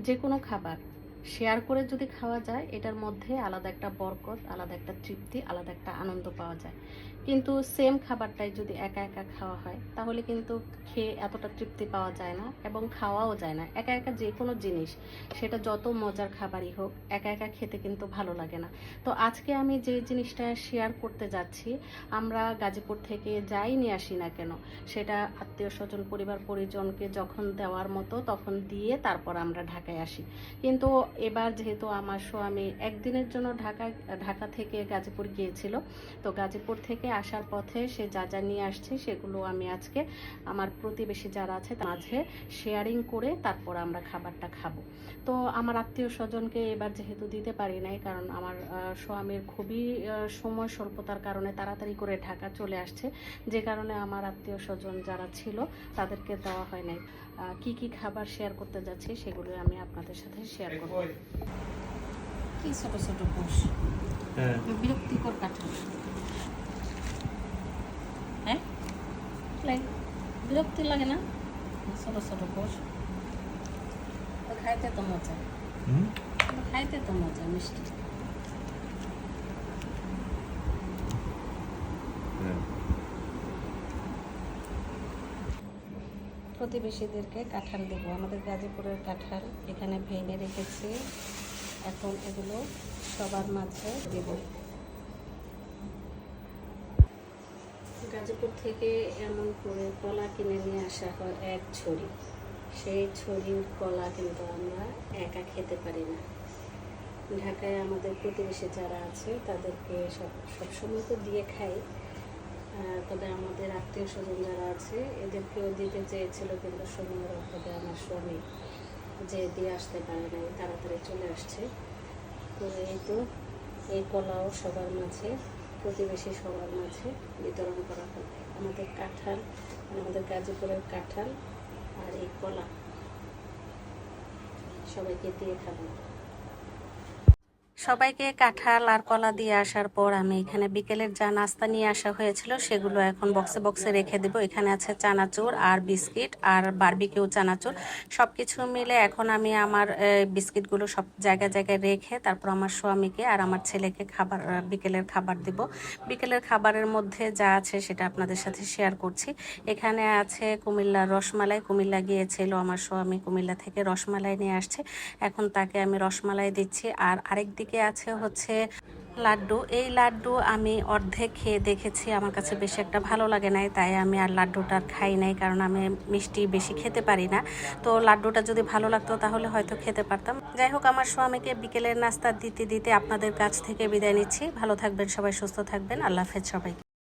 যে কোনো খাবার শেয়ার করে যদি খাওয়া যায়, এটার মধ্যে আলাদা একটা বরকত, আলাদা একটা তৃপ্তি, আলাদা একটা আনন্দ পাওয়া যায়। কিন্তু সেম খাবারটাই যদি একা একা খাওয়া হয়, তাহলে কিন্তু খেয়ে এতটা তৃপ্তি পাওয়া যায় না এবং খাওয়াও যায় না। একা একা যে কোনো জিনিস, সেটা যত মজার খাবারই হোক, একা একা খেতে কিন্তু ভালো লাগে না। তো আজকে আমি যে জিনিসটা শেয়ার করতে যাচ্ছি, আমরা গাজীপুর থেকে যাই নিয়ে আসি না কেন, সেটা আত্মীয় স্বজন, পরিবার পরিজনকে যখন দেওয়ার মতো তখন দিয়ে তারপর আমরা ঢাকায় আসি। কিন্তু এবার যেহেতু আমার স্বামী একদিনের জন্য ঢাকা থেকে গাজীপুর গিয়েছিল, তো গাজীপুর থেকে আসার পথে সে যা যা নিয়ে আসছে সেগুলো আমি আজকে আমার প্রতিবেশী যারা আছে তার মাঝে শেয়ারিং করে তারপর আমরা খাবারটা খাবো। তো আমার আত্মীয় স্বজনকে এবার যেহেতু দিতে পারি নাই, কারণ আমার স্বামীর খুবই সময় স্বল্পতার কারণে তাড়াতাড়ি করে ঢাকা চলে আসছে, যে কারণে আমার আত্মীয় স্বজন যারা ছিল তাদেরকে দেওয়া হয় নাই। কি কি খাবার শেয়ার করতে যাচ্ছি সেগুলো আমি আপনাদের সাথে শেয়ার করব। কি ছোট ছোট কোষ, বিরক্তিকর কাঠাল, হ্যাঁ বিরক্তি লাগে না? ছোট ছোট কোষ খাইতে তো মজা, খাইতে তো মজা, মিষ্টি। প্রতিবেশীদেরকে কাঁঠাল দেবো। আমাদের গাজীপুরের কাঁঠাল এখানে ভেঙে রেখেছি, এখন এগুলো সবার মাঝে দেব। গাজীপুর থেকে এমন করে কলা কিনে নিয়ে আসা হয় এক ছড়ি। সেই ছড়ির কলা কিন্তু আমরা একা খেতে পারি না। ঢাকায় আমাদের প্রতিবেশী যারা আছে তাদেরকে সবসময় তো দিয়ে খাই, তবে আমাদের আত্মীয় স্বজন যারা আছে এদেরকেও দিতে চেয়েছিল, কিন্তু সময়ের অভাবে আমার স্বামী যে দিয়ে আসতে পারে নাই, তাড়াতাড়ি চলে আসছে। তো এই কলাও সবার মাঝে, প্রতিবেশী সবার মাঝে বিতরণ করা হবে। আমাদের কাঁঠাল, আমাদের গাজীপুরের কাঁঠাল আর এই কলা সবাইকে দিয়ে খাবো। সবাইকে কাঁঠাল আর কলা দিয়ে আসার পর আমি এখানে বিকেলের যা নাস্তা নিয়ে আসা হয়েছিল সেগুলো এখন বক্সে বক্সে রেখে দেবো। এখানে আছে চানাচুর আর বিস্কিট আর বারবিকিউ চানাচুর, সব কিছু মিলে এখন আমি আমার বিস্কিটগুলো সব জায়গায় জায়গায় রেখে তারপর আমার স্বামীকে আর আমার ছেলেকে খাবার, বিকেলের খাবার দেব। বিকেলের খাবারের মধ্যে যা আছে সেটা আপনাদের সাথে শেয়ার করছি। এখানে আছে কুমিল্লার রসমালাই, কুমিল্লা গিয়েছিল আমার স্বামী, কুমিল্লা থেকে রসমালাই নিয়ে আসছে, এখন তাকে আমি রসমালাই দিচ্ছি। আর আরেক দিকে আছে হচ্ছে লাড্ডু। এই লাড্ডু আমি অর্ধেক খেয়ে দেখেছি, আমার কাছে বেশি একটা ভালো লাগে নাই, তাই আমি আর লাড্ডুটা খাই নাই, কারণ আমি মিষ্টি বেশি খেতে পারি না। তো লাড্ডুটা যদি ভালো লাগতো তাহলে হয়তো খেতে পারতাম। যাই হোক, আমার স্বামীকে বিকেলের নাস্তা দিতে দিতে আপনাদের কাছ থেকে বিদায় নিচ্ছি। ভালো থাকবেন সবাই, সুস্থ থাকবেন, আল্লাহ হাফেজ সবাইকে।